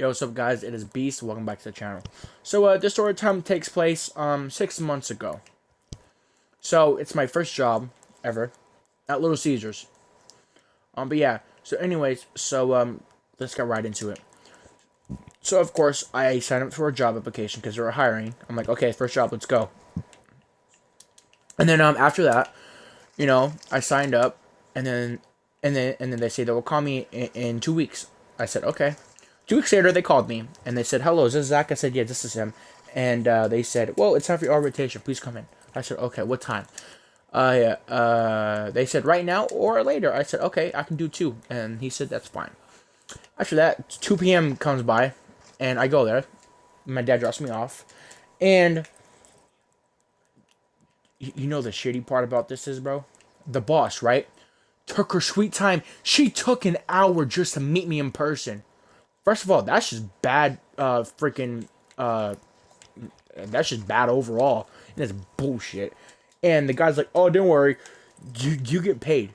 Yo, what's up, guys? It is Beast. Welcome back to the channel. So, this story time takes place 6 months ago. So, it's my first job ever at Little Caesars. But yeah. So, anyways, let's get right into it. So, of course, I signed up for a job application because they were hiring. I'm like, okay, first job, let's go. And then after that, I signed up, and then they say they will call me in 2 weeks. I said, okay. 2 weeks later, they called me and they said, "Hello, is this Zach?" I said, "Yeah, this is him." And they said, "Well, it's time for your orientation. Please come in." I said, "Okay, what time?" They said, "Right now or later." I said, "Okay, I can do two." And he said, "That's fine." After that, 2 p.m. comes by, and I go there. My dad drops me off, and you know the shitty part about this is, bro, the boss, right? Took her sweet time. She took an hour just to meet me in person. First of all, that's just bad. That's just bad overall. And it's bullshit. And the guy's like, "Oh, don't worry, you get paid."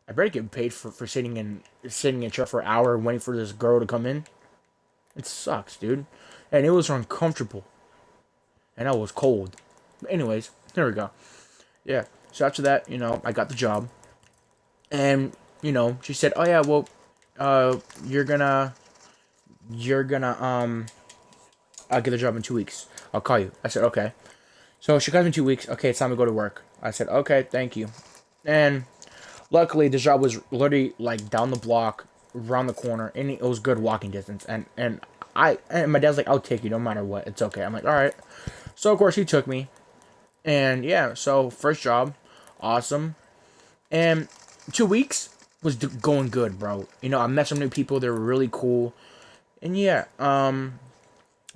I better get paid for sitting in a chair for an hour and waiting for this girl to come in. It sucks, dude. And it was uncomfortable. And I was cold. But anyways, there we go. Yeah. So after that, I got the job. And, she said, "Oh yeah, well, uh, you're gonna I'll get the job in 2 weeks. I'll call you." I said, "Okay." So she calls me in 2 weeks. "Okay, it's time to go to work." I said, "Okay, thank you." And luckily, the job was literally like down the block, around the corner, and it was good walking distance. And my dad's like, "I'll take you no matter what. It's okay." I'm like, "All right." So of course he took me, and yeah. So first job, awesome. And 2 weeks was going good, bro. I met some new people. They were really cool. And yeah, I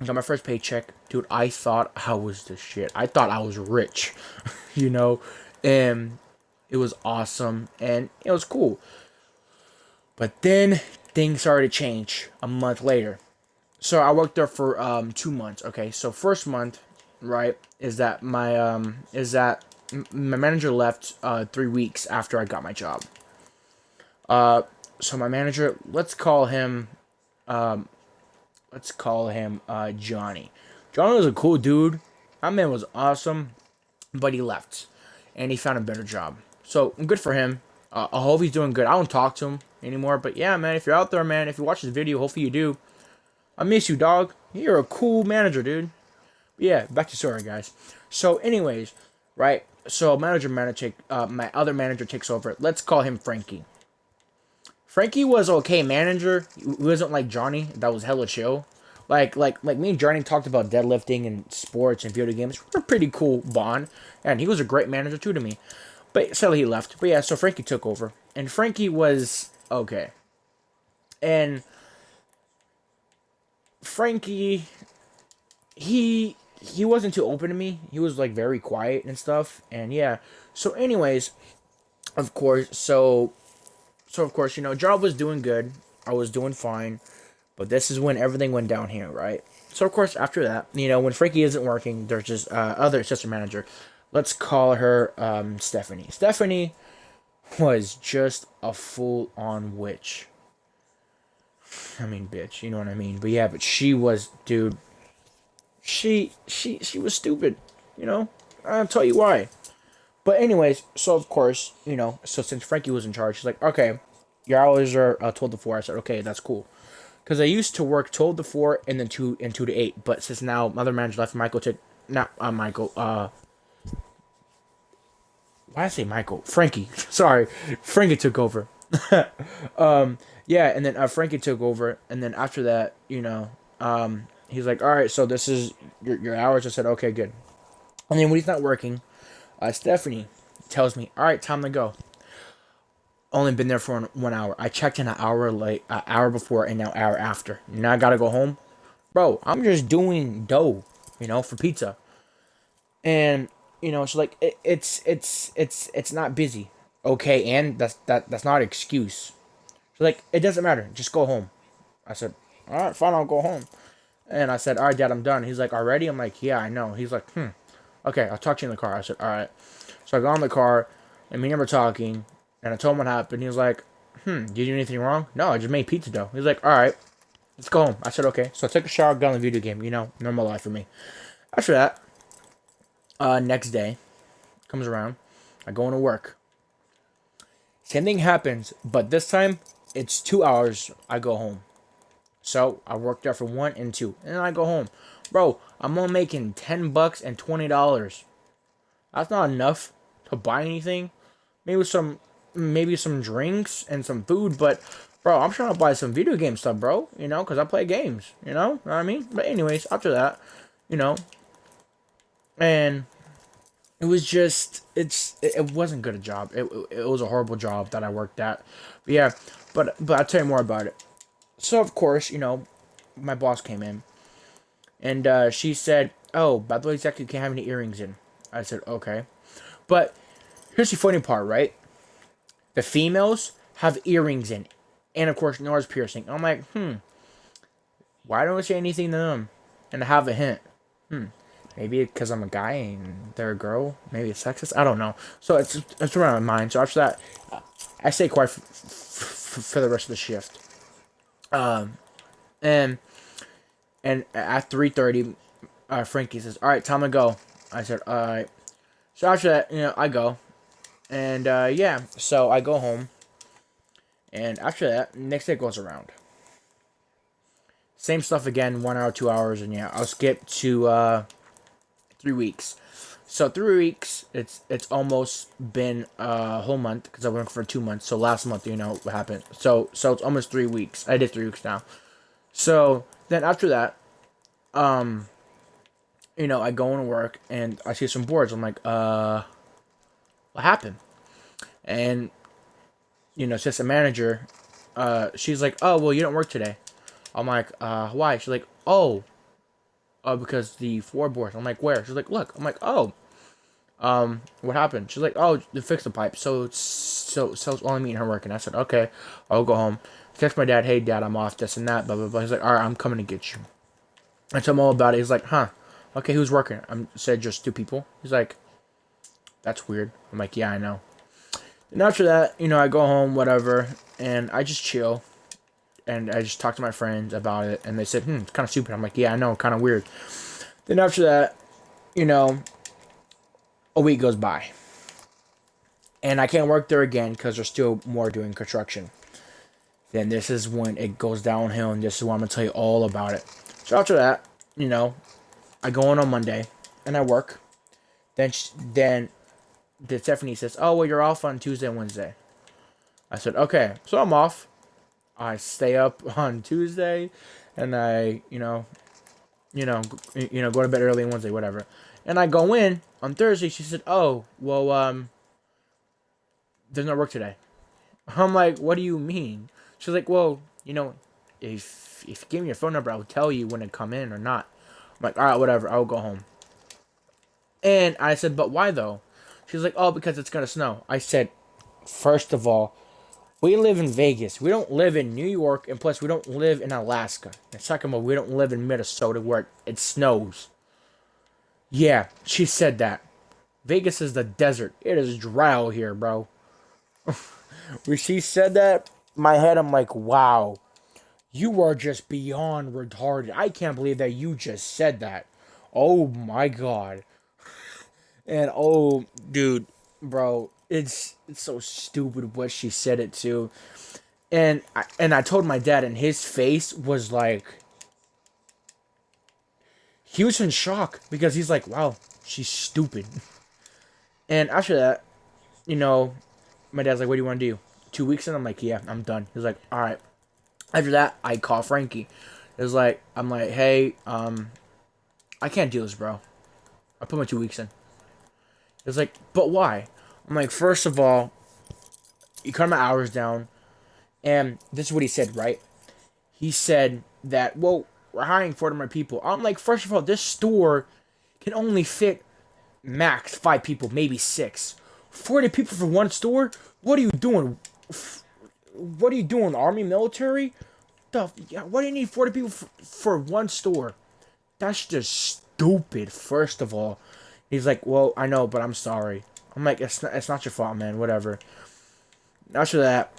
got my first paycheck. Dude, I thought I was the shit. I thought I was rich, you know? And it was awesome and it was cool. But then things started to change a month later. So I worked there for 2 months. Okay, so first month, right, is that my manager left 3 weeks after I got my job. So my manager, let's call him Johnny. Johnny was a cool dude. That man was awesome, but he left, and he found a better job. So good for him. I hope he's doing good. I don't talk to him anymore, but yeah, man, if you're out there, man, if you watch this video, hopefully you do. I miss you, dog. You're a cool manager, dude. But yeah, back to story, guys. So, anyways, right. So my other manager takes over. Let's call him Frankie. Frankie was okay manager. He wasn't like Johnny. That was hella chill. Like me and Johnny talked about deadlifting and sports and video games. We're a pretty cool bond, and he was a great manager too to me. But sadly he left. But yeah, so Frankie took over, and Frankie was okay. And Frankie, he wasn't too open to me. He was like very quiet and stuff. And yeah. So anyways, of course, of course, job was doing good. I was doing fine. But this is when everything went down here, right? So of course, after that, when Frankie isn't working, there's just other assistant manager. Let's call her Stephanie. Stephanie was just a full-on witch. I mean, bitch. You know what I mean? But yeah, but she was, dude. She was stupid. I'll tell you why. But anyways, so of course, so since Frankie was in charge, she's like, "Okay, your hours are 12 to 4." I said, "Okay, that's cool." Because I used to work 12 to 4 and then 2 to 8, but since now mother manager left, Michael took not Michael. Why did I say Michael? Frankie. Sorry, Frankie took over. Yeah, and then Frankie took over, and then after that, he's like, "All right, so this is your hours." I said, "Okay, good." And then when he's not working, Stephanie tells me, "All right, time to go." Only been there for 1 hour. I checked in an hour late, an hour before, and now hour after. Now I gotta go home, bro. I'm just doing dough, for pizza, and she's like, it's not busy, okay, and that's not an excuse. She's like, "It doesn't matter. Just go home." I said, "All right, fine. I'll go home." And I said, "All right, Dad, I'm done." He's like, "Already?" I'm like, "Yeah, I know." He's like, "Hmm. Okay, I'll talk to you in the car." I said, "All right." So I got in the car, and me and him were talking, and I told him what happened. He was like, "Did you do anything wrong?" "No, I just made pizza dough." He's like, "All right." let's go home. I said, okay. So I took a shower, got on the video game. Normal life for me. After that, next day comes around. I go into work. Same thing happens, but this time it's 2 hours. I go home. So I work there for 1 and 2, and then I go home. Bro, I'm only making $10 and $20. That's not enough to buy anything. Maybe some drinks and some food, but bro, I'm trying to buy some video game stuff, bro. Because I play games. Know what I mean? But anyways, after that, you know, and it was just it wasn't good a job. It was a horrible job that I worked at. But yeah, but I'll tell you more about it. So of course, my boss came in, and she said, "Oh, by the way, Zach, you can't have any earrings in." I said, "Okay," but here's the funny part, right? The females have earrings in, and of course, nose piercing. I'm like, why don't I say anything to them? And I have a hint. Maybe because I'm a guy and they're a girl. Maybe it's sexist. I don't know. So it's around my mind. So after that, I stay quiet for the rest of the shift. And at 3:30, Frankie says, "All right, time to go." I said, "All right." So after that, I go, and yeah, so I go home, and after that, next day goes around. Same stuff again, 1 hour, 2 hours, and yeah, I'll skip to 3 weeks. So 3 weeks, it's almost been a whole month because I went for 2 months. So last month, what happened. So it's almost 3 weeks. I did 3 weeks now. So then after that, I go into work and I see some boards. I'm like, what happened? And it's just a manager. She's like, oh well, you don't work today. I'm like, why? She's like, oh, because the floorboard. I'm like, where? She's like, look. I'm like, oh, what happened? She's like, oh, they fixed the pipe. So it's only me and her working. I said, okay, I'll go home. Text my dad, hey dad, I'm off, this and that, blah blah blah. He's like, all right, I'm coming to get you. I told him all about it. He's like, huh, okay, who's working? I said just 2 people. He's like, that's weird. I'm like, yeah, I know. And after that, I go home, whatever, and I just chill. And I just talk to my friends about it, and they said, it's kind of stupid. I'm like, yeah, I know, kind of weird. Then after that, a week goes by. And I can't work there again because they're still more doing construction. Then this is when it goes downhill, and this is when I'm going to tell you all about it. So after that, I go in on Monday, and I work. Then Stephanie says, oh, well, you're off on Tuesday and Wednesday. I said, okay, so I'm off. I stay up on Tuesday, and I, go to bed early on Wednesday, whatever. And I go in on Thursday. She said, "Oh, well, there's no work today." I'm like, "What do you mean?" She's like, "Well, if you give me your phone number, I'll tell you when to come in or not." I'm like, "All right, whatever. I'll go home." And I said, "But why though?" She's like, "Oh, because it's gonna snow." I said, "First of all, we live in Vegas. We don't live in New York, and plus, we don't live in Alaska. And second of all, we don't live in Minnesota where it snows." Yeah, she said that. Vegas is the desert. It is dry out here, bro. When she said that, my head, I'm like, wow, you are just beyond retarded. I can't believe that you just said that. Oh my god. And oh, dude, bro, it's so stupid what she said it to. And I told my dad, and his face was like, he was in shock because he's like, wow, she's stupid. And after that, my dad's like, what do you want to do? 2 weeks in? I'm like, yeah, I'm done. He's like, all right. After that, I call Frankie. I'm like, hey, I can't do this, bro. I put my 2 weeks in. He's like, but why? I'm like, first of all, you cut my hours down. And this is what he said, right? He said that, well, we're hiring 40 more people. I'm like, first of all, this store can only fit max 5 people, maybe 6. 40 people for one store? What are you doing? What are you doing, Army, military? What do you need 40 people for one store? That's just stupid, first of all. He's like, well, I know, but I'm sorry. I'm like, it's not your fault, man, whatever. After that,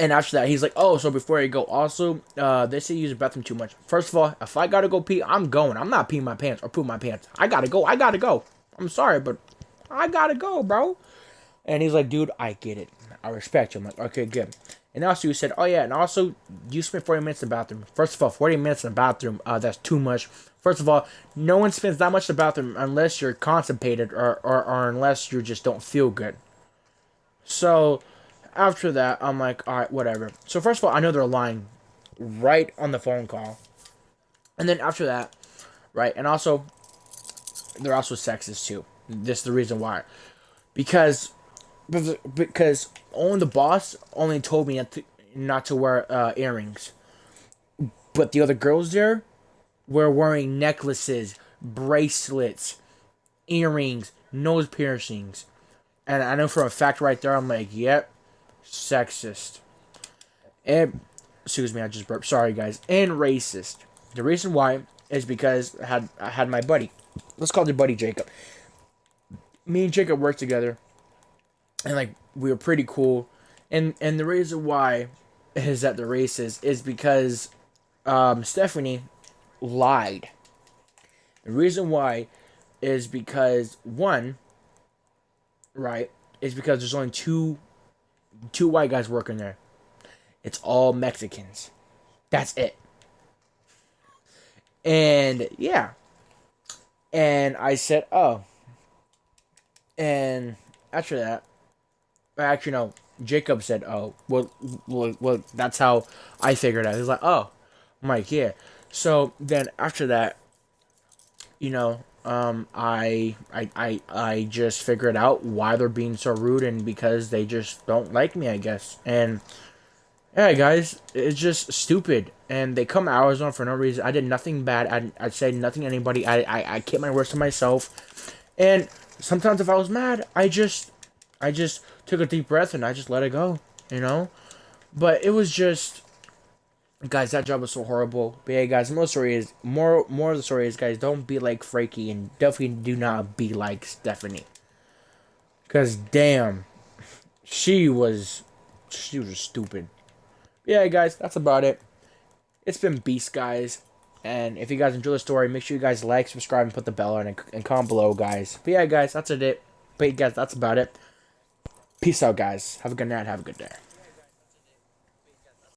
And after that, he's like, "Oh, so before you go, also, they say you use the bathroom too much. First of all, if I gotta go pee, I'm going. I'm not peeing my pants or pooping my pants. I gotta go. I gotta go. I'm sorry, but I gotta go, bro." And he's like, "Dude, I get it. I respect you." I'm like, "Okay, good." And also, he said, "Oh yeah, and also, you spent 40 minutes in the bathroom. First of all, 40 minutes in the bathroom, that's too much. First of all, no one spends that much in the bathroom unless you're constipated or unless you just don't feel good." So after that, I'm like, all right, whatever. So first of all, I know they're lying right on the phone call, and then after that, right, and also they're also sexist too. This is the reason why, because because only the boss only told me not to wear earrings, but the other girls there were wearing necklaces, bracelets, earrings, nose piercings, and I know for a fact right there, I'm like, yep, sexist. And excuse me, I just burped. Sorry, guys. And racist. The reason why is because I had my buddy. Let's call the buddy Jacob. Me and Jacob worked together, and like we were pretty cool. And the reason why is that the racist is because Stephanie lied. The reason why is because one, right, is because there's only two white guys working there. It's all Mexicans. That's it. And yeah. And I said, oh. And after that, actually, no. Jacob said, oh. Well, that's how I figured out. He was like, oh. I'm like, yeah. So then after that, I just figured out why they're being so rude and because they just don't like me, I guess. And yeah, guys, it's just stupid. And they come to Arizona for no reason. I did nothing bad. I said nothing to anybody. I kept my words to myself. And sometimes if I was mad, I just took a deep breath and I just let it go, you know? But it was just, guys, that job was so horrible. But yeah, guys, more of the story is, guys, don't be like Frankie and definitely do not be like Stephanie. Cause damn, she was she was stupid. Yeah, guys, that's about it. It's been Beast, guys. And if you guys enjoy the story, make sure you guys like, subscribe, and put the bell on and comment below, guys. But yeah, guys, that's it. But guys, that's about it. Peace out, guys. Have a good night. Have a good day.